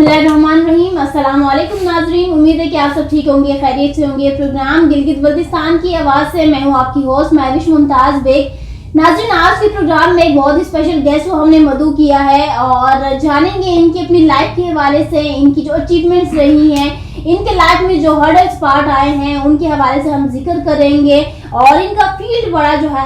बिस्मिल्लाहिर्रहमानिर्रहीम। अस्सलाम वालेकुम नाजरीन, उम्मीद है कि आप सब ठीक होंगे, खैरियत से होंगे। प्रोग्राम गिलगित बल्तिस्तान की आवाज़ से मैं हूँ आपकी होस्ट महविश मुमताज़ बेग। नाजरीन, आज के प्रोग्राम में एक बहुत ही स्पेशल गेस्ट को हमने मदऊ किया है और जानेंगे इनकी अपनी लाइफ के हवाले से, इनकी जो अचीवमेंट्स रही हैं, इनके लाइफ में जो हर्डल्स पार्ट आए हैं उनके हवाले से हम जिक्र करेंगे। और इनका फील्ड बड़ा जो है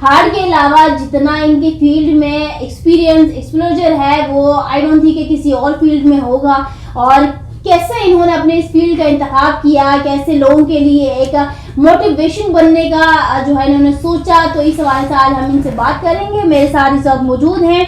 हार्ड के अलावा जितना इनके फील्ड में एक्सपोजर है वो आई डोंट थिंक कि किसी और फील्ड में होगा। और कैसे इन्होंने अपने इस फील्ड का इंतखाब किया, कैसे लोगों के लिए एक मोटिवेशन बनने का जो है इन्होंने सोचा, तो इस हवाले से आज हम इनसे बात करेंगे। मेरे साथ इस वक्त मौजूद हैं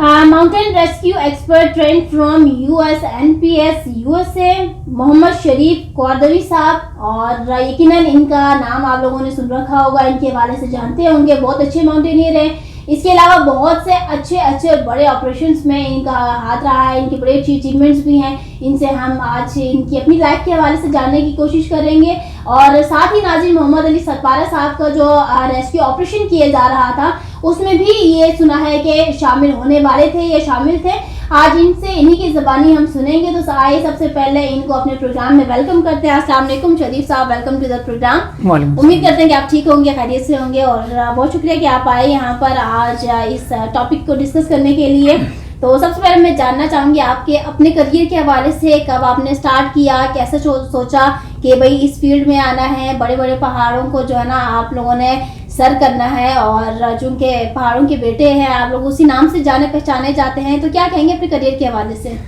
mountain rescue expert trained from USNPS USA Mohammad Sharif Kaurdavi Sahab. और यकीनन इनका नाम आप लोगों ने सुन रखा होगा, इनके हवाले से जानते होंगे। बहुत अच्छे माउंटेनियर हैं, इसके अलावा बहुत से अच्छे बड़े ऑपरेशंस में इनका हाथ रहा है, इनकी बड़ी अच्छी अचीवमेंट्स भी हैं। इनसे हम आज इनकी अपनी लाइफ के हवाले से जानने की कोशिश करेंगे। और साथ ही नाज़रीन, मोहम्मद अली सतपारा साहब का जो रेस्क्यू ऑपरेशन किया जा रहा था उसमें भी ये सुना है कि शामिल होने वाले थे या शामिल थे। आज इनसे इन्हीं की ज़बानी हम सुनेंगे। तो आइए सबसे पहले इनको अपने प्रोग्राम में वेलकम करते हैं। अस्सलाम वालेकुम शरीफ साहब, वेलकम टू द प्रोग्राम। उम्मीद करते हैं कि आप ठीक होंगे, खैरियत से होंगे। और बहुत शुक्रिया कि आप आए यहाँ पर आज इस टॉपिक को डिस्कस करने के लिए। तो सबसे पहले मैं जानना चाहूँगी आपके अपने करियर के हवाले से, कब आपने स्टार्ट किया, कैसे सोचा कि भाई इस फील्ड में आना है, बड़े बड़े पहाड़ों को जो है ना आप लोगों ने सर करना है। और चूँकि पहाड़ों के बेटे हैं आप लोग, उसी नाम से जाने पहचाने जाते हैं, तो क्या कहेंगे अपने करियर के हवाले से?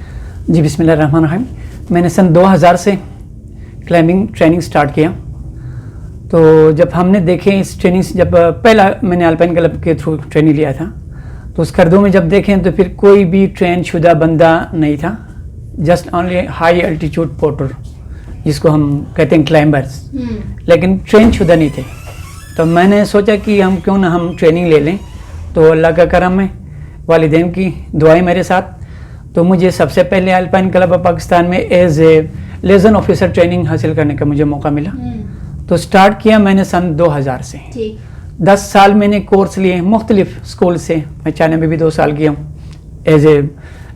जी बिस्मिल्लाहिर्रहमानिर्रहीम। मैंने सन 2000 से क्लाइंबिंग ट्रेनिंग स्टार्ट किया। तो जब हमने देखे इस ट्रेनिंग से, जब पहला मैंने अल्पाइन क्लब के थ्रू ट्रेनिंग लिया था, तो उस कर्दों में जब देखें तो फिर कोई भी ट्रेन शुदा बंदा नहीं था, just only high altitude porter जिसको हम कहते हैं क्लाइंबर्स, लेकिन ट्रेन शुदा नहीं थे। तो मैंने सोचा कि हम क्यों ना हम ट्रेनिंग ले लें। तो अल्लाह का करम है, वालिदैन की दुआएं मेरे साथ, तो मुझे सबसे पहले अल्पाइन क्लब ऑफ पाकिस्तान में as a liaison officer training हासिल करने का मुझे मौका मिला। तो स्टार्ट किया मैंने सन 2000 से। 10 साल मैंने कोर्स लिए मुख्तलिफ स्कूल से। मैं चाइना में भी 2 साल गया हूँ, एज ए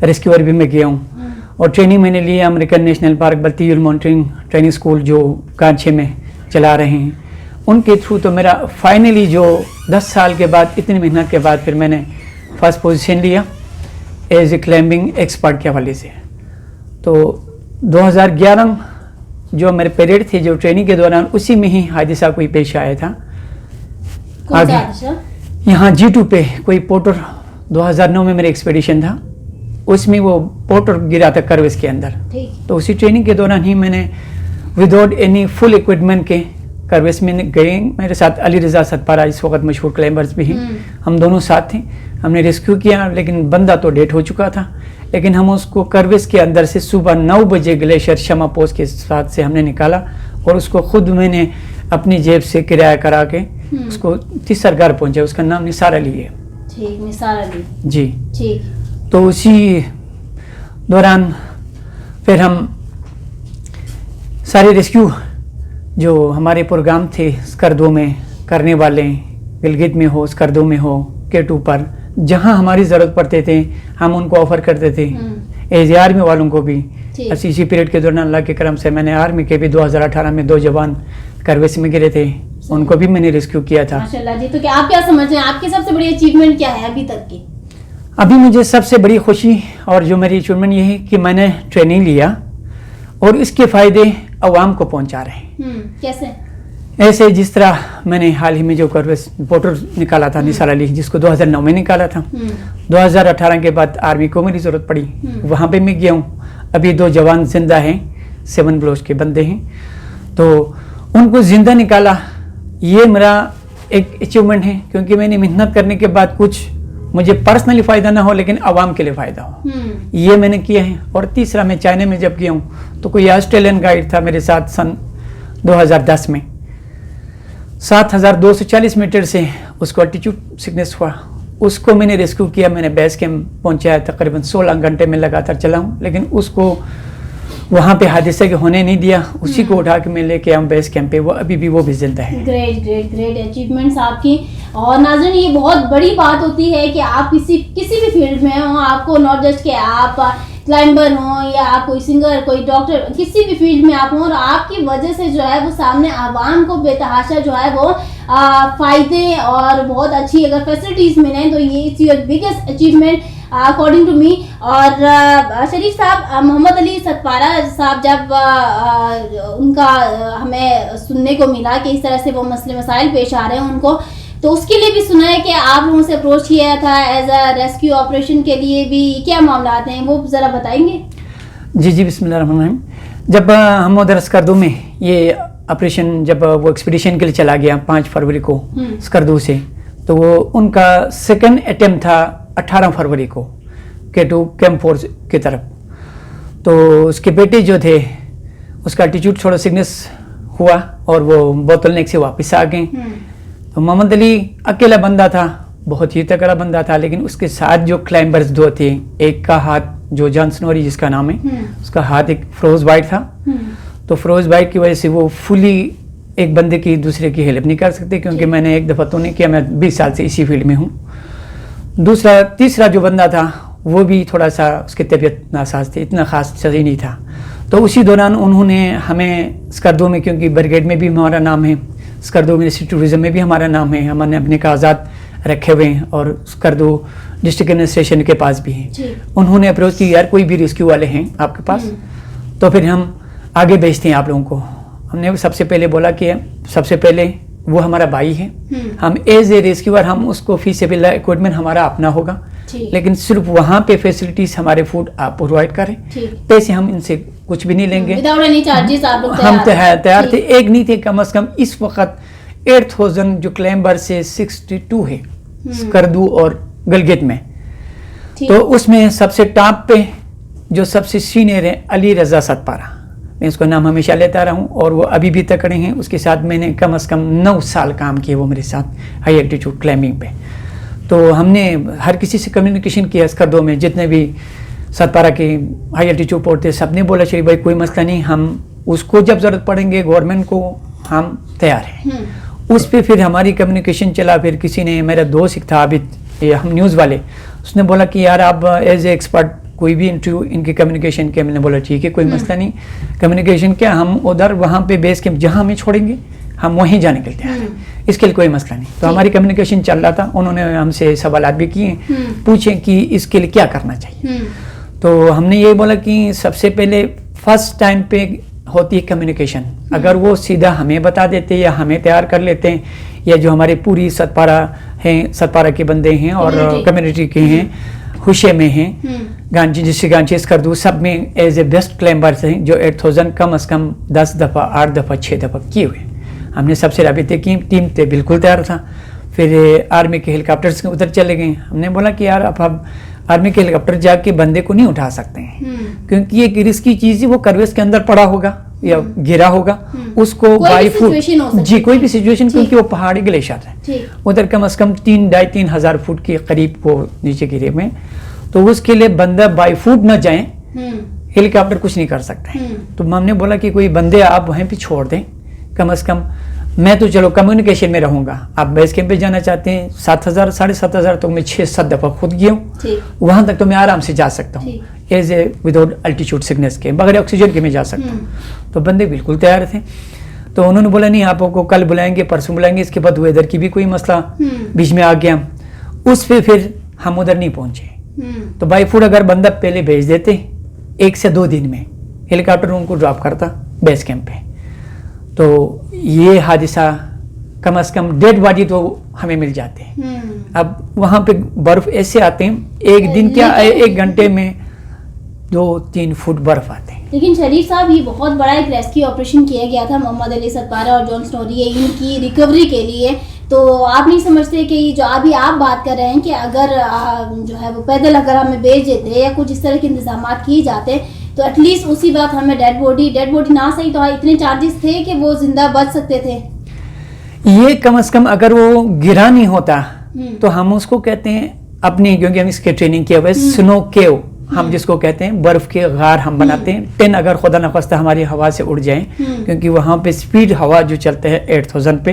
रेस्क्यूअर भी मैं गया हूँ। और ट्रेनिंग मैंने लिया अमेरिकन नेशनल पार्क बल्तियुल माउंटेनिंग ट्रेनिंग स्कूल जो कांचे में चला रहे हैं, उनके थ्रू। तो मेरा फाइनली जो 10 साल के बाद, इतनी मेहनत के बाद, फिर मैंने फर्स्ट पोजीशन लिया एज ए क्लाइंबिंग एक्सपर्ट के हवाले से। तो 2011 जो मेरे पीरियड थे जो ट्रेनिंग के दौरान, उसी में ही हादसा कोई पेश आया था। आगे यहाँ G2 पे कोई पोर्टर, 2009 में मेरा एक्सपीडिशन था, उसमें वो पोर्टर गिरा था करवेस के अंदर। तो उसी ट्रेनिंग के दौरान ही मैंने विदाउट एनी फुल इक्विपमेंट के करवेस में गए। मेरे साथ अली रजा सतपारा इस वक्त मशहूर क्लाइंबर्स भी हैं, हम दोनों साथ थे। हमने रेस्क्यू किया, लेकिन बंदा तो डेथ हो चुका था, लेकिन हम उसको करवेस के अंदर से सुबह 9 बजे ग्लेशियर शमा पोस्ट के साथ से हमने निकाला। और उसको खुद मैंने अपनी जेब से किराया करा के उसको तीसरगार पहुंचा। उसका नाम निसार अली है। ठीक, निसार अली जी। ठीक। तो उसी दौरान फिर हम सारे रेस्क्यू जो हमारे प्रोग्राम थे स्कर्दों में करने वाले, गिलगित में हो, स्कर्दों में हो, K2 पर जहां हमारी ज़रूरत पड़ते थे हम उनको ऑफ़र करते थे। एज आर्मी वालों को भी इसी पीरियड के दौरान अल्लाह के करम से मैंने आर्मी के भी 2018 में 2 जवान करवेस में गिरे थे, उनको भी मैंने रेस्क्यू किया था। माशाल्लाह जी। तो क्या आप क्या समझ रहे हैं, आपकी सबसे बड़ी अचीवमेंट क्या है अभी तक की? अभी मुझे सबसे बड़ी खुशी और जो मेरी अचीवमेंट ये है कि मैंने ट्रेनिंग लिया और इसके फ़ायदे अवाम को पहुंचा रहे हैं। कैसे? ऐसे जिस तरह मैंने हाल ही में जो करवेस पोर्टर निकाला था निसार अली, जिसको 2009 में निकाला था, 2018 के बाद आर्मी को मेरी ज़रूरत पड़ी, वहाँ पे मैं गया हूँ। अभी 2 जवान जिंदा हैं, 7 ब्लोच के बंदे हैं, तो उनको जिंदा निकाला। ये मेरा एक अचीवमेंट है, क्योंकि मैंने मेहनत करने के बाद कुछ मुझे पर्सनली फ़ायदा ना हो लेकिन आवाम के लिए फ़ायदा हो, ये मैंने किया है। और तीसरा, मैं चाइना में जब गया हूँ तो कोई ऑस्ट्रेलियन गाइड था मेरे साथ सन 2010 में, 7240 मीटर से उसको अल्टीट्यूड सिकनेस हुआ, उसको मैंने रेस्क्यू किया। मैंने बेस कैंप पहुंचाया, तकरीबन 16 घंटे में लगातार चला हूँ, लेकिन उसको वहाँ पे हादसे के होने नहीं दिया, उसी को उठा के मैं लेके आऊँ बेस कैंप पे, वो अभी भी वो भी जिंदा है। ग्रेट ग्रेट ग्रेट अचीवमेंट्स आपकी। और नाज़रीन, ये बहुत बड़ी बात होती है कि आप किसी भी फील्ड में हो, आपको नॉट जस्ट कि आप क्लाइंबर हो या आप कोई सिंगर, कोई डॉक्टर, किसी भी फील्ड में आप हो, और आपकी वजह से जो है वो सामने आवाम को बेतहाशा जो है वो फ़ायदे और बहुत अच्छी अगर फैसिलिटीज़ मिलें तो ये it's your biggest achievement according to me. और शरीफ साहब, मोहम्मद अली सतपारा साहब, जब उनका हमें सुनने को मिला कि इस तरह से वो मसले मसाइल पेश आ रहे हैं उनको, तो उसके लिए भी सुना है कि आप लोगों से अप्रोच किया था एज अ रेस्क्यू ऑपरेशन के लिए भी, क्या मामला हैं वो ज़रा बताएंगे? जी बिस्मिल्लाहिर्रहमानिर्रहीम। जब हम उधर स्कर्दू में ये ऑपरेशन, जब वो एक्सपीडिशन के लिए चला गया 5 फरवरी को स्कर्दू से, तो वो उनका सेकंड अटेम्प्ट था 18 फरवरी को K2 कैंप फोर्स की तरफ। तो उसके बेटे जो थे उसका एल्टीट्यूड थोड़ा सिकनेस हुआ और वो बोतल नेक से वापस आ गए। तो मोहम्मद अली अकेला बंदा था, बहुत ही तगड़ा बंदा था, लेकिन उसके साथ जो क्लाइंबर्स 2 थे, एक का हाथ जो जॉन स्नोरी जिसका नाम है, उसका हाथ एक फ्रोज बाइट था। तो फ्रोज बाइट की वजह से वो फुली एक बंदे की दूसरे की हेल्प नहीं कर सकते, क्योंकि मैंने एक दफ़ा तो नहीं किया, मैं 20 साल से इसी फील्ड में हूँ। तीसरा जो बंदा था वो भी थोड़ा सा उसकी तबीयत नासाज थी, इतना खास सही नहीं था। तो उसी दौरान उन्होंने हमें स्कर्दू में, क्योंकि ब्रिगेड में भी हमारा नाम है, स्कर्दू मिनिस्ट्री टूरिज्म में भी हमारा नाम है, हमने अपने कागजात रखे हुए हैं और स्कर्दू डिस्ट्रिक्ट एडमिनिस्ट्रेशन के पास भी हैं। उन्होंने अप्रोच की, यार कोई भी रेस्क्यू वाले हैं आपके पास, तो फिर हम आगे भेजते हैं आप लोगों को। हमने सबसे पहले बोला कि सबसे पहले वो हमारा भाई है, हम एज ए रेस्क्यूअर हम उसको फीसिबल इक्विपमेंट हमारा अपना होगा, लेकिन सिर्फ वहाँ पे फैसिलिटीज हमारे फूड आप प्रोवाइड करें, पैसे हम इनसे कुछ भी नहीं लेंगे, हम तैयार थे। एक नहीं थे, कम से कम इस वक्त 8000 जो क्लाइंबर से 62 है स्कर्दू और गलगित में। तो उसमें सबसे टॉप पे जो सबसे सीनियर है अली रजा सतपारा, मैं उसका नाम हमेशा लेता रहा हूँ और वो अभी भी तकड़े हैं। उसके साथ मैंने कम से कम 9 साल काम किया, वो मेरे साथ हाई एल्टीट्यूड क्लाइंबिंग पे। तो हमने हर किसी से कम्युनिकेशन किया स्कर्दू में, जितने भी सतपारा के हाई एल्टीट्यूड पहुंचते सब ने बोला चलिए भाई कोई मसला नहीं, हम उसको जब ज़रूरत पड़ेंगे गवर्नमेंट को हम तैयार हैं। उस पर फिर हमारी कम्युनिकेशन चला। फिर किसी ने, मेरा दोस्त था आबिद, हम न्यूज़ वाले, उसने बोला कि यार आप एज ए एक्सपर्ट कोई भी इंटरव्यू इनकी कम्युनिकेशन के, मैंने बोला ठीक है कोई मसला नहीं, कम्युनिकेशन क्या, हम उधर वहाँ पे बेस कैंप जहाँ हमें छोड़ेंगे हम वहीं जाने के लिए तैयार हैं, इसके लिए कोई मसला नहीं। तो हमारी कम्युनिकेशन चल रहा था, उन्होंने हमसे सवाल भी किए, पूछे कि इसके लिए क्या करना चाहिए। तो हमने ये बोला कि सबसे पहले फर्स्ट टाइम पे होती है कम्युनिकेशन, अगर वो सीधा हमें बता देते या हमें तैयार कर लेते हैं, या जो हमारे पूरी सतपारा हैं, सतपारा के बंदे हैं और कम्युनिटी के हैं, हुशे में हैं, गांची जिससे गांची स्कर्दू सब में एज ए बेस्ट क्लाइंबर्स हैं, जो 8000 कम से कम 10 दफ़ा 8 दफ़ा 6 दफ़ा किए हुए। हमने सबसे राबिते की, टीम पे बिल्कुल तैयार था। फिर आर्मी के हेलीकॉप्टर्स के उधर चले गए। हमने बोला कि यार अब आर्मी के हेलीकॉप्टर जाके बंदे को नहीं उठा सकते हैं, क्योंकि ये रिस्की चीज़ है, वो करवेस के अंदर पड़ा होगा या गिरा होगा, उसको बाई फुट जी कोई भी सिचुएशन, क्योंकि वो पहाड़ी ग्लेशियर है, उधर कम से कम 3-2,5 हज़ार फुट के करीब वो नीचे गिरे में। तो उसके लिए बंदा बाई फुट न जाए, हेलीकॉप्टर कुछ नहीं कर सकते। तो हमने बोला कि कोई बंदे आप वहीं पे छोड़ दें, कम से कम मैं तो चलो कम्युनिकेशन में रहूंगा, आप बेस कैंप पे जाना चाहते हैं 7,000 7,500 तो मैं 6-7 दफ़ा खुद गया हूँ, वहाँ तक तो मैं आराम से जा सकता हूँ as a without altitude sickness के, बगैर ऑक्सीजन के मैं जा सकता हूँ। तो बंदे बिल्कुल तैयार थे। तो उन्होंने बोला नहीं आपको कल बुलाएंगे, परसों बुलाएंगे। इसके बाद वेदर की भी कोई मसला बीच में आ गया, उस पर फिर हम उधर नहीं पहुँचे। तो बाई फुट अगर बंदा पहले भेज देते 1 से 2 दिन में हेलीकॉप्टर उनको ड्रॉप करता बेस कैंप पे, तो ये हादसा कम से कम डेड बॉडी तो हमें मिल जाते हैं। अब वहाँ पे बर्फ ऐसे आते हैं, एक दिन क्या 1 घंटे में 2-3 फुट बर्फ आते हैं। लेकिन शरीफ साहब, ये बहुत बड़ा एक रेस्क्यू ऑपरेशन किया गया था मोहम्मद अली सतपारा और जॉन स्नोरी इनकी रिकवरी के लिए। तो आप नहीं समझते कि जो अभी आप बात कर रहे हैं कि अगर जो है वो पैदल अगर हमें भेज देते या कुछ इस तरह के इंतजाम किए जाते तो एटलीस्ट उसी वक्त हमें डेड बॉडी ना सही तो इतने चार्जेस थे कि वो जिंदा बच सकते थे। ये कम से कम अगर वो गिरा नहीं होता तो हम उसको कहते हैं अपनी, क्योंकि हम इसके ट्रेनिंग किया हुआ है, स्नो केव ہم جس کو کہتے ہیں برف کے غار ہم بناتے ہیں. 10 اگر خدا نخواستہ ہماری ہوا سے اڑ جائیں, کیونکہ وہاں پہ سپیڈ ہوا جو چلتے ہیں 8000 پہ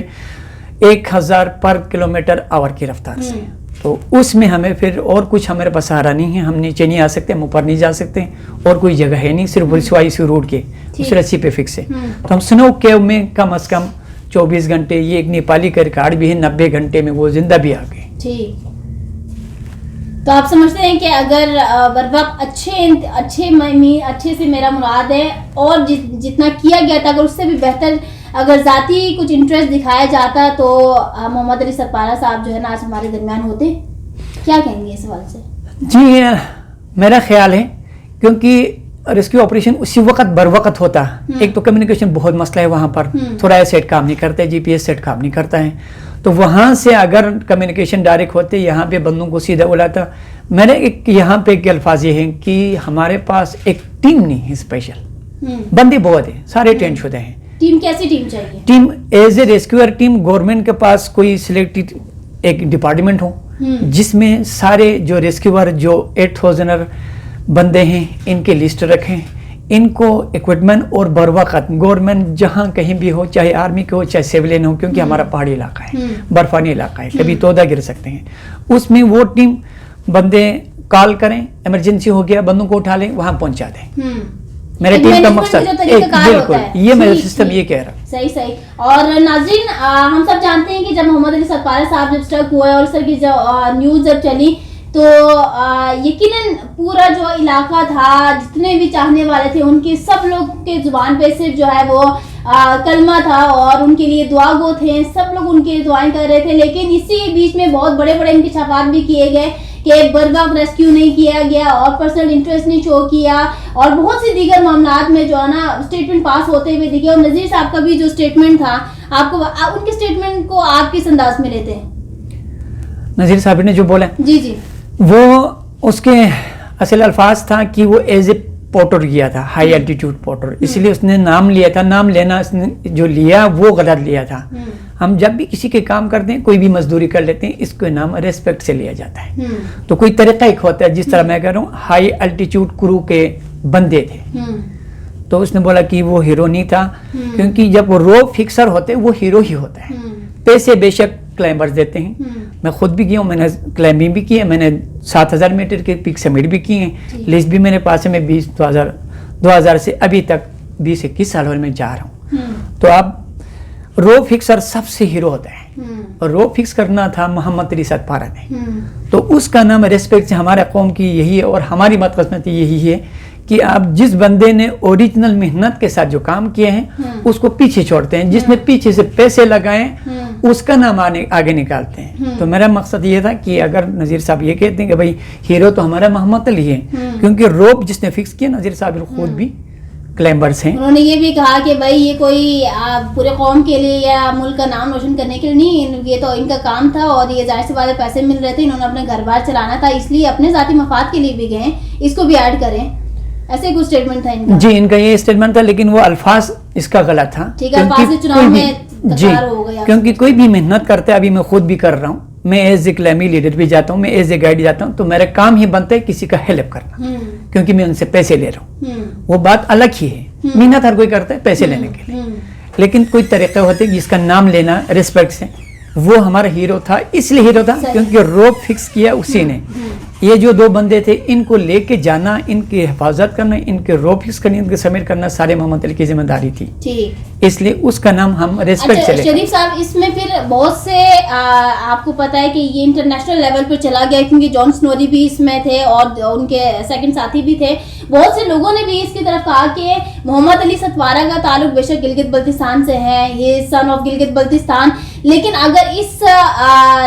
1000 پر کلومیٹر آور کی رفتار سے, تو اس میں ہمیں پھر اور کچھ ہمارے پاس سہارا نہیں ہے. ہم نیچے نہیں آ سکتے, ہم اوپر نہیں جا سکتے, اور کوئی جگہ ہے نہیں, صرف سوائی سی روڈ کے اس رسی پہ فکس ہے. تو ہم سنو کیو میں کم از کم 24 گھنٹے, یہ ایک نیپالی کا ریکارڈ بھی ہے, 90 گھنٹے میں وہ زندہ بھی آ گئے. ٹھیک, تو آپ سمجھتے ہیں کہ اگر بروقت اچھے سے میرا مراد ہے, اور جتنا کیا گیا تھا اگر اس سے بھی بہتر اگر ذاتی کچھ انٹرسٹ دکھایا جاتا تو محمد علی ستپارہ صاحب جو ہے نا آج ہمارے درمیان ہوتے. کیا کہیں گے اس حوالے سے؟ جی میرا خیال ہے کیونکہ ریسکیو آپریشن اسی وقت بر وقت ہوتا. ایک تو کمیونیکیشن بہت مسئلہ ہے وہاں پر, تھوڑا سیٹ کام نہیں کرتا ہے, جی پی ایس سیٹ کام نہیں کرتا ہے, تو وہاں سے اگر کمیونیکیشن ڈائریکٹ ہوتے یہاں پہ بندوں کو سیدھا اڑاتا. میرے یہاں پہ ایک الفاظ یہ ہیں کہ ہمارے پاس ایک ٹیم نہیں ہے اسپیشل, بندے بہت ہیں, سارے ٹرین شدہ ہیں. ٹیم کیسی ٹیم چاہیے؟ Team as a rescuer team government کے پاس کوئی سلیکٹڈ ایک ڈپارٹمنٹ ہو جس میں سارے جو ریسکیور جو 8000 بندے ہیں ان کے لسٹ رکھیں, ان کو اکوپمنٹ اور بر وقت گورنمنٹ جہاں کہیں بھی ہو, چاہے آرمی کے ہو چاہے سیولین ہو, کیونکہ ہمارا پہاڑی علاقہ ہے, برفانی علاقہ ہے, کبھی تودہ گر سکتے ہیں, اس میں وہ ٹیم بندے کال کریں, ایمرجنسی ہو گیا بندوں کو اٹھا لیں, وہاں پہنچا دیں. میرے ٹیم کا مقصد بالکل یہ میرا سسٹم یہ کہہ رہا. صحیح. اور ناظرین ہم سب جانتے ہیں کہ جب محمد علی ستپارہ صاحب جب اسٹرک ہوئے اور اس طرح کی نیوز جب چلی تو یقیناً پورا جو علاقہ تھا, جتنے بھی چاہنے والے تھے, ان کے سب لوگ کے زبان پہ صرف جو ہے وہ کلمہ تھا اور ان کے لیے دعا گو تھے, سب لوگ ان کے دعائیں کر رہے تھے. لیکن اسی بیچ میں بہت بڑے بڑے انکشافات بھی کیے گئے کہ بر وقت ریسکیو نہیں کیا گیا اور پرسنل انٹرسٹ نہیں شو کیا, اور بہت سی دیگر معاملات میں جو ہے نا اسٹیٹمنٹ پاس ہوتے ہوئے دیکھے. اور نذیر صاحب کا بھی جو اسٹیٹمنٹ تھا, آپ کو ان کے اسٹیٹمنٹ کو آپ کس انداز میں لیتے ہیں؟ نذیر صاحب نے جو بولا جی وہ اس کے اصل الفاظ تھا کہ وہ ایز اے پورٹر گیا تھا, ہائی الٹیٹیوڈ پورٹر, اس لیے اس نے نام لیا تھا. نام لینا اس نے جو لیا وہ غلط لیا تھا. ہم جب بھی کسی کے کام کرتے ہیں, کوئی بھی مزدوری کر لیتے ہیں, اس کو نام ریسپیکٹ سے لیا جاتا ہے. تو کوئی طریقہ ایک ہوتا ہے, جس طرح میں کہہ رہا ہوں ہائی الٹیٹیوڈ کرو کے بندے تھے, تو اس نے بولا کہ وہ ہیرو نہیں تھا, کیونکہ جب وہ روپ فکسر ہوتے ہیں وہ ہیرو ہی ہوتا ہے. پیسے بے شک کلائمبرز دیتے ہیں, میں خود بھی گیا ہوں, میں نے کلائمبنگ بھی کی ہے, میں نے 7000 میٹر کے پیک سمٹ بھی کی ہیں, لسٹ بھی میرے پاس ہے. میں 2000 سے ابھی تک 20-21 سال میں جا رہا ہوں. تو اب روپ فکسر سب سے ہیرو ہوتا ہے, اور روپ فکس کرنا تھا محمد علی ستپارہ نے, تو اس کا نام ریسپیکٹ سے ہمارے قوم کی یہی ہے, اور ہماری بدقسمتی یہی ہے کہ آپ جس بندے نے اوریجنل محنت کے ساتھ جو کام کیے ہیں اس کو پیچھے چھوڑتے ہیں, جس نے پیچھے سے پیسے لگائے اس کا نام آگے نکالتے ہیں. تو میرا مقصد یہ تھا کہ اگر نذیر صاحب یہ کہتے ہیں کہ بھائی ہیرو تو ہمارا محمد علی ہے, کیونکہ روپ جس نے فکس کیا, نذیر صاحب خود بھی کلائمبرز ہیں. انہوں نے یہ بھی کہا کہ بھائی یہ کوئی پورے قوم کے لیے یا ملک کا نام روشن کرنے کے لیے نہیں, یہ تو ان کا کام تھا, اور یہ ظاہر سی بات ہے پیسے مل رہے تھے, انہوں نے اپنے گھر بار چلانا تھا, اس لیے اپنے ذاتی مفاد کے لیے بھی گئے, اس کو بھی ایڈ کریں. ایسے کچھ اسٹیٹمنٹ تھا ان کا. جی ان کا یہ اسٹیٹمنٹ تھا, لیکن وہ الفاظ اس کا غلط تھا. ٹھیک ہے, الفاظ سے چناؤ میں تکرار ہو گیا. کیونکہ کوئی بھی محنت کرتا ہے, ابھی میں خود بھی کر رہا ہوں, میں ایز اے کلیمی لیڈر بھی جاتا ہوں, میں ایز اے گائیڈ جاتا ہوں, تو میرا کام ہی بنتا ہے کسی کا ہیلپ کرنا, کیونکہ میں ان سے پیسے لے رہا ہوں. وہ بات الگ ہی ہے, محنت ہر کوئی کرتا ہے پیسے لینے کے لیے, لیکن کوئی طریقے ہوتے جس کا نام لینا ریسپیکٹ سے. وہ ہمارا ہیرو تھا, اس لیے ہیرو تھا کیونکہ روپ فکس کیا اسی نے. یہ جو 2 بندے تھے ان کو لے کے جانا, ان کی حفاظت کرنا, ان کے روپ فکس کرنا, ان کے سمیٹ کرنا سارے محمد علی کی ذمہ داری تھی, اس لیے اس کا نام ہم ریسپیکٹ سے لیں. شریف صاحب اس میں پھر بہت سے آپ کو پتا ہے کہ یہ انٹرنیشنل لیول پر چلا گیا, کیونکہ جان سنوری بھی اس میں تھے اور ان کے سیکنڈ ساتھی بھی تھے. بہت سے لوگوں نے بھی اس کی طرف کہا کہ محمد علی ستپارہ کا تعلق بے شک گلگت بلتستان سے ہے, یہ سن آف گلگت بلتستان, لیکن اگر اس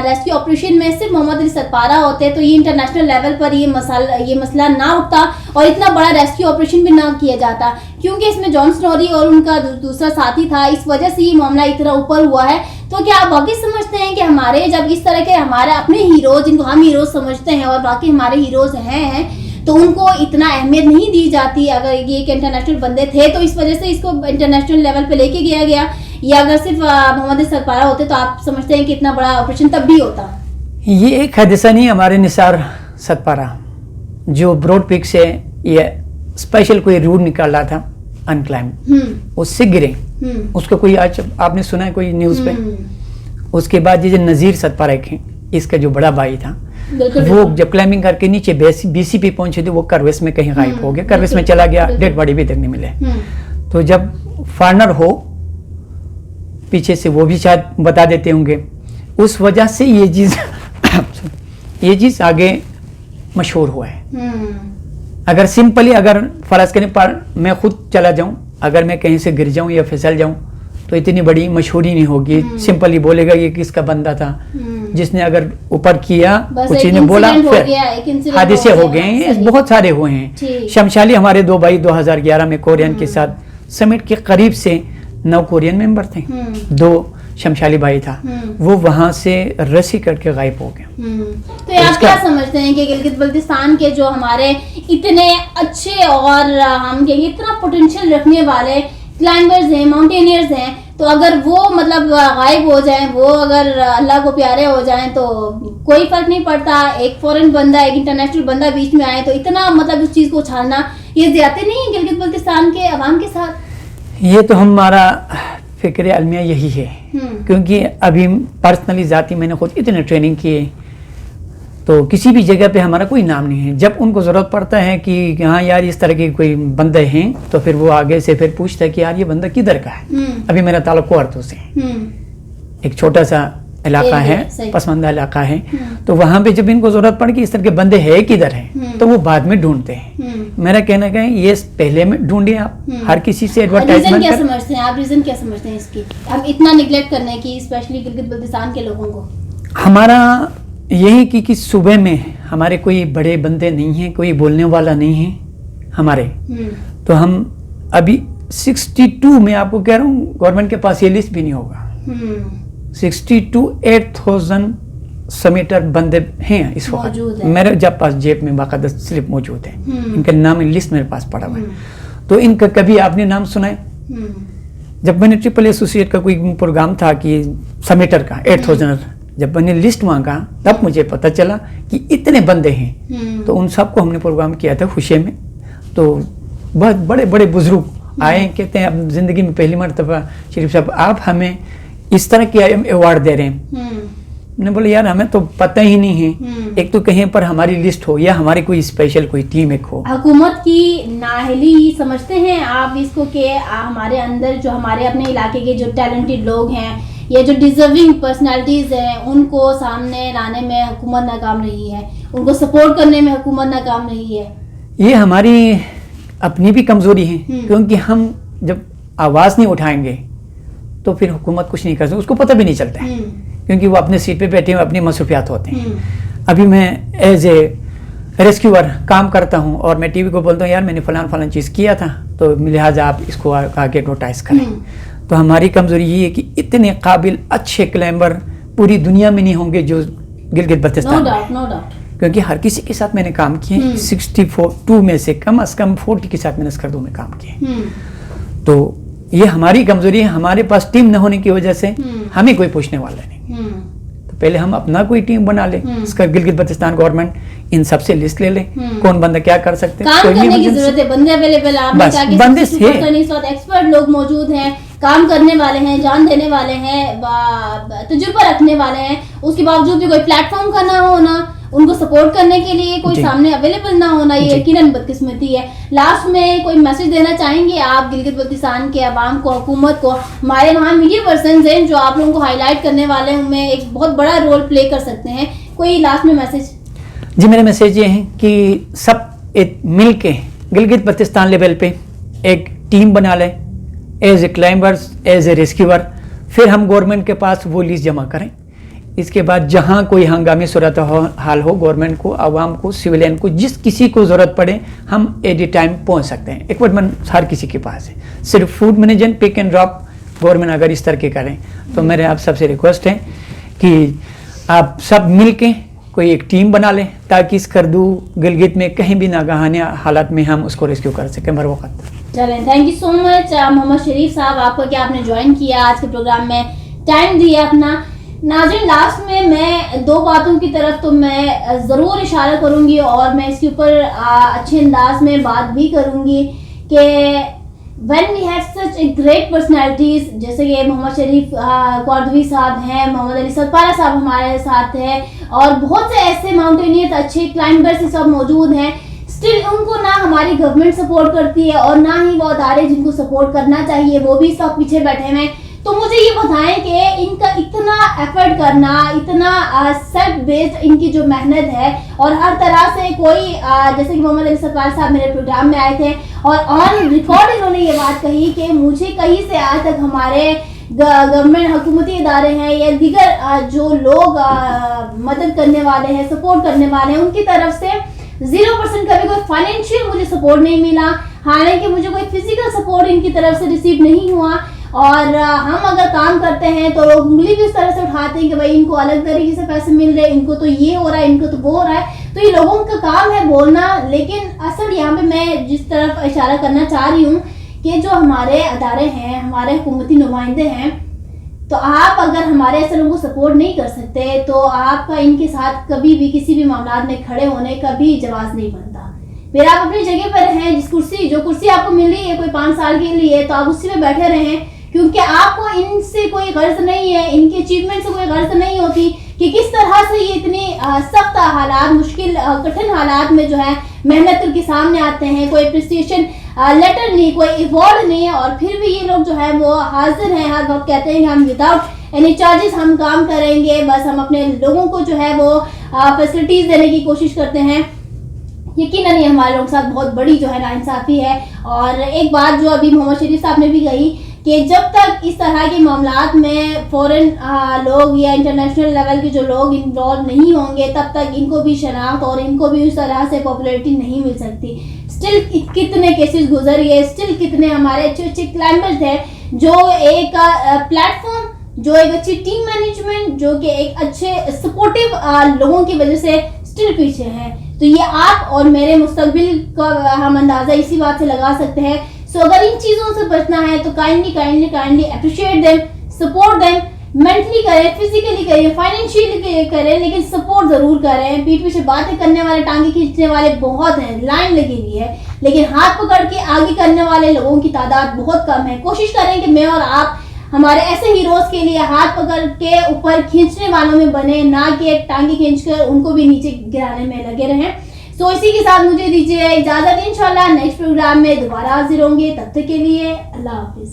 ریسکیو آپریشن میں صرف محمد علی ستپارہ ہوتے تو یہ انٹرنیشنل لیول پر یہ مسئلہ نہ اٹھتا اور اتنا بڑا ریسکیو آپریشن بھی نہ کیا جاتا, کیونکہ اس میں جان سنوری اور ان کا دوسرا ساتھی تھا, اس وجہ سے یہ معاملہ اتنا اوپر ہوا ہے. تو کیا آپ واقعی سمجھتے ہیں کہ ہمارے جب اس طرح کے ہمارے اپنے ہیروز, جن کو ہم ہیروز سمجھتے ہیں اور باقی ہمارے ہیروز ہیں, تو ان کو اتنا اہمیت نہیں دی جاتی؟ اگر یہ ایک انٹرنیشنل بندے تھے تو اس وجہ سے اس کو انٹرنیشنل لیول پہ لے کے گیا, یا اگر صرف محمد ستپارہ ہوتے تو آپ سمجھتے ہیں کہ اتنا بڑا آپریشن تب بھی ہوتا؟ یہ ایک حادثہ نہیں ہمارے نثار ستپارہ, जो ब्रॉड पीक से ये स्पेशल कोई रूट निकाल रहा था अनक्लाइम्ब, उससे गिरे, उसको कोई आज आपने सुना है कोई न्यूज़ पे? उसके बाद ये जो नज़ीर सतपारक है, इसका जो बड़ा भाई था, वो जब क्लाइंबिंग करके नीचे BC पे पहुंचे थे, वो करवेस में कहीं गायब हो गया, करवेस में चला गया, डेड बॉडी भी देखने मिले। तो जब फॉरनर हो पीछे से, वो भी शायद बता देते होंगे, उस वजह से ये चीज़ आगे मशहूर हुआ है। अगर सिंपली अगर फर्ज करें पर मैं खुद चला जाऊं, अगर मैं कहीं से गिर जाऊं या फिसल जाऊं, तो इतनी बड़ी मशहूरी नहीं होगी। सिंपली बोलेगा ये किसका बंदा था, जिसने अगर ऊपर किया, कुछ ने बोला, फिर हादसे हो गए हैं, बहुत सारे हुए हैं। शमशाली हमारे 2 भाई 2011 में कोरियन के साथ समिट के करीब से 9 कोरियन मेंबर थे, 2 शमशाली भाई था, वो वहां से रस्सी कट के गायब हो गया। तो आप क्या समझते हैं कि गिलगित बल्तिस्तान के जो हमारे इतने अच्छे और हम कहेंगे इतना पोटेंशियल रखने वाले क्लाइंबर्स हैं, माउंटेनियर्स हैं, तो अगर वो मतलब गायब हो जाएं, वो अगर अल्लाह को प्यारे हो जाएं, तो कोई फर्क नहीं पड़ता। एक फॉरेन बंदा, एक इंटरनेशनल बंदा बीच में आए तो इतना मतलब उस चीज़ को उछालना, ये ज्यादा नहीं है गिलगित बल्तिस्तान के अवाम के साथ? ये तो हमारा फिक्र अलमिया यही है, क्योंकि अभी पर्सनली ज़ाती मैंने खुद इतने ट्रेनिंग किए, तो किसी भी जगह पे हमारा कोई नाम नहीं है। जब उनको ज़रूरत पड़ता है कि हाँ यार इस तरह के कोई बंदे हैं, तो फिर वो आगे से फिर पूछता है कि यार ये बंदा किधर का है। अभी मेरा ताल्लुक कोर्टो से, एक छोटा सा इलाका है, पसमंदा इलाका है, तो वहाँ पे जब इनको ज़रूरत पड़ कि इस तरह के बंदे है किधर हैं, तो वो बाद में ढूंढते हैं। मेरा कहना है ये पहले में ढूंढिए आप, हर किसी से एडवर्टाइजमेंट। क्या समझते हैं आप, रीजन क्या समझते हैं इसकी, हम इतना निगलेक्ट करने की, स्पेशली गिलगित बल्तिस्तान के लोगों को? हमारा यही कि सुबह में हमारे कोई बड़े बंदे नहीं हैं, कोई बोलने वाला नहीं है हमारे, तो हम अभी 62 में आपको कह रहा हूँ, गवर्नमेंट के पास ये लिस्ट भी नहीं होगा। 8,000 समीटर बंदे हैं इस वक्त मेरे जब पास, जेब में बाकायदा स्लिप मौजूद है, इनका नाम लिस्ट मेरे पास पड़ा हुआ है। तो इनका कभी आपने नाम सुना है? जब मैंने ट्रिपल एसोसिएट का कोई प्रोग्राम था कि समीटर का 8,000, जब मैंने लिस्ट मांगा तब मुझे पता चला कि इतने बंदे हैं। तो उन सबको हमने प्रोग्राम किया था खुशी में, तो बहुत बड़े बड़े बुजुर्ग आए, कहते हैं अब जिंदगी में पहली मरतबा शरीफ साहब आप हमें इस तरह की अवार्ड दे रहे हैं। मैंने बोला यार हमें तो पता ही नहीं है, एक तो कहीं पर हमारी लिस्ट हो या हमारी कोई स्पेशल कोई टीम एक हो। हुकूमत की नाअहली समझते हैं आप इसको कि हमारे अंदर जो हमारे अपने इलाके के जो टैलेंटेड लोग हैं या जो डिजर्विंग पर्सनालिटीज हैं, उनको सामने लाने में हुकूमत नाकाम रही है, उनको सपोर्ट करने में हुकूमत नाकाम रही है? ये हमारी अपनी भी कमजोरी है, क्योंकि हम जब आवाज़ नहीं उठाएंगे तो फिर हुकूमत कुछ नहीं कर सकती, उसको पता भी नहीं चलता है, क्योंकि वो अपने सीट पे बैठे हुए अपनी मसरूफियात होते हैं। अभी मैं एज ए रेस्क्यूअर काम करता हूँ और मैं टीवी को बोलता हूँ यार मैंने फलान चीज़ किया था, तो लिहाजा आप इसको आगे एडवर्टाइज करें। तो हमारी कमजोरी ये है कि इतने काबिल अच्छे क्लाइंबर पूरी दुनिया में नहीं होंगे जो गिलगित बल्तिस्तान में, क्योंकि हर किसी के साथ मैंने काम किए। 62 में से कम से कम 40 के साथ मैंने स्कर्दों में काम किए। तो ये हमारी कमजोरी है, हमारे पास टीम न होने की वजह से हमें कोई पूछने वाला नहीं। तो पहले हम अपना कोई टीम बना ले, इसका गिलगित बल्तिस्तान गवर्नमेंट इन सबसे लिस्ट ले ले, कौन बंदा क्या कर सकते हैं, काम करने की जरूरत है, बंदे अवेलेबल, बंदे एक्सपर्ट लोग मौजूद हैं, काम करने वाले हैं, जान देने वाले हैं, तजुर्बा रखने वाले हैं, उसके बावजूद भी कोई प्लेटफॉर्म का ना होना, उनको सपोर्ट करने के लिए कोई सामने अवेलेबल ना होना, ये यकीनन बदकिस्मती है। लास्ट में कोई मैसेज देना चाहेंगे आप गिलगित बल्तिस्तान के अवाम को, हुकूमत को? हमारे वहाँ मीडिया पर्सन हैं जो आप लोगों को हाईलाइट करने वाले हैं, उनमें एक बहुत बड़ा रोल प्ले कर सकते हैं, कोई लास्ट में मैसेज? जी मेरा मैसेज ये है कि सब मिल के गिलगित बल्तिस्तान लेवल पे एक टीम बना लें, as a climbers, as a rescuer, फिर हम गवर्नमेंट के पास वो लिस्ट जमा करें। इसके बाद जहां कोई हंगामी सूरत हाल हो, गवर्नमेंट को, आवाम को, सिविलियन को, जिस किसी को ज़रूरत पड़े, हम एट ए टाइम पहुंच सकते हैं। इक्विपमेंट हर किसी के पास है, सिर्फ food management pick and drop government अगर इस तरह के करें, तो मेरे आप सबसे रिक्वेस्ट है कि आप सब मिल के कोई एक टीम बना लें, ताकि इस करदू गिलगित में कहीं भी नागहानी हालत में हम उसको रेस्क्यू कर सकें बर वक्त। चलें, thank you so much Mohammad Sharif Sahab, आपको क्या आपने ज्वाइन किया आज के प्रोग्राम में, टाइम दिया अपना। नाज़रीन, लास्ट में मैं दो बातों की तरफ तो मैं ज़रूर इशारा करूंगी और मैं इसके ऊपर अच्छे अंदाज में बात भी करूंगी कि when we have such a great personalities, जैसे कि मोहम्मद शरीफ कौरदवी साहब हैं, मोहम्मद अली सतपारा साहब हमारे साथ हैं और बहुत से ऐसे माउंटेनियर्स अच्छे क्लाइंबर्स सब मौजूद हैं, स्टिल उनको ना हमारी गवर्नमेंट सपोर्ट करती है और ना ही वो अदारे जिनको सपोर्ट करना चाहिए वो भी सब पीछे बैठे हुए हैं। तो मुझे ये बताएं कि इनका इतना एफर्ट करना, इतना सेल्फ बेस्ड इनकी जो मेहनत है और हर तरह से कोई जैसे कि मोहम्मद अली सतपारा साहब मेरे प्रोग्राम में आए थे और ऑन रिकॉर्ड इन्होंने ये बात कही कि मुझे कहीं से आज तक हमारे गवर्नमेंट हुकूमती इदारे हैं या दीगर जो लोग मदद करने वाले हैं, सपोर्ट करने वाले हैं, उनकी तरफ से 0% कभी कोई फाइनेंशियल मुझे सपोर्ट नहीं मिला। हालांकि मुझे कोई फिजिकल सपोर्ट इनकी तरफ से रिसीव नहीं हुआ और हम अगर काम करते हैं तो लोग उंगली भी उस तरह से उठाते हैं कि भाई इनको अलग तरीके से पैसे मिल रहे हैं, इनको तो ये हो रहा है, इनको तो वो हो रहा है। तो ये लोगों का काम है बोलना, लेकिन असल यहाँ पे मैं जिस तरफ इशारा करना चाह रही हूँ कि जो हमारे अदारे हैं, हमारे हुकूमती नुमाइंदे हैं, तो आप अगर हमारे ऐसे लोगों को सपोर्ट नहीं कर सकते तो आपका इनके साथ कभी भी किसी भी मामला में खड़े होने का भी जवाब नहीं बनता। फिर आप अपनी जगह पर रहें, जो कुर्सी आपको मिल रही है कोई 5 साल के लिए, तो आप उसी में बैठे रहें, क्योंकि आपको इनसे कोई गर्ज नहीं है, इनके अचीवमेंट से कोई गर्ज नहीं होती कि किस तरह से ये इतनी सख्त हालात, मुश्किल कठिन हालात में जो है मेहनत करके सामने आते हैं। कोई अप्रिसिएशन लेटर नहीं, कोई अवार्ड नहीं है और फिर भी ये लोग जो है वो हाजिर हैं, हर वक्त कहते हैं कि हम विदाउट एनी चार्जेस हम काम करेंगे, बस हम अपने लोगों को जो है वो फैसिलिटीज देने की कोशिश करते हैं। यकीनन ये हमारे लोगों के साथ बहुत बड़ी जो है नाइंसाफी है। और एक बात जो अभी मोहम्मद शरीफ साहब ने भी कही कि जब तक इस तरह के मामलात में फॉरेन लोग या इंटरनेशनल लेवल के जो लोग इन्वॉल्व नहीं होंगे तब तक इनको भी शनाख्त और इनको भी उस तरह से पॉपुलैरिटी नहीं मिल सकती। स्टिल कितने केसेस गुजर गए, स्टिल कितने हमारे अच्छे अच्छे क्लाइंबर्स हैं जो एक प्लेटफॉर्म, जो एक अच्छी टीम मैनेजमेंट, जो कि एक अच्छे सपोर्टिव लोगों की वजह से स्टिल पीछे हैं। तो ये आप और मेरे मुस्तकबिल का हम अंदाजा इसी बात से लगा सकते हैं। सो अगर इन चीज़ों से बचना है तो kindly appreciate them, support them, mentally करें, फिजिकली करें, फाइनेंशियली करें, लेकिन सपोर्ट जरूर करें। पीठ पीछे बातें करने वाले, टांगे खींचने वाले बहुत हैं, लाइन लगी हुई है, लेकिन हाथ पकड़ के आगे करने वाले लोगों की तादाद बहुत कम है। कोशिश करें कि मैं और आप हमारे ऐसे हीरोज के लिए हाथ पकड़ के ऊपर खींचने वालों में बने, ना कि टांगे खींचकर उनको भी नीचे गिराने में लगे रहें। सो इसी के साथ मुझे दीजिए इजाजत। इंशाल्लाह नेक्स्ट प्रोग्राम में दोबारा हाजिर होंगे, तब तक के लिए अल्लाह हाफिज।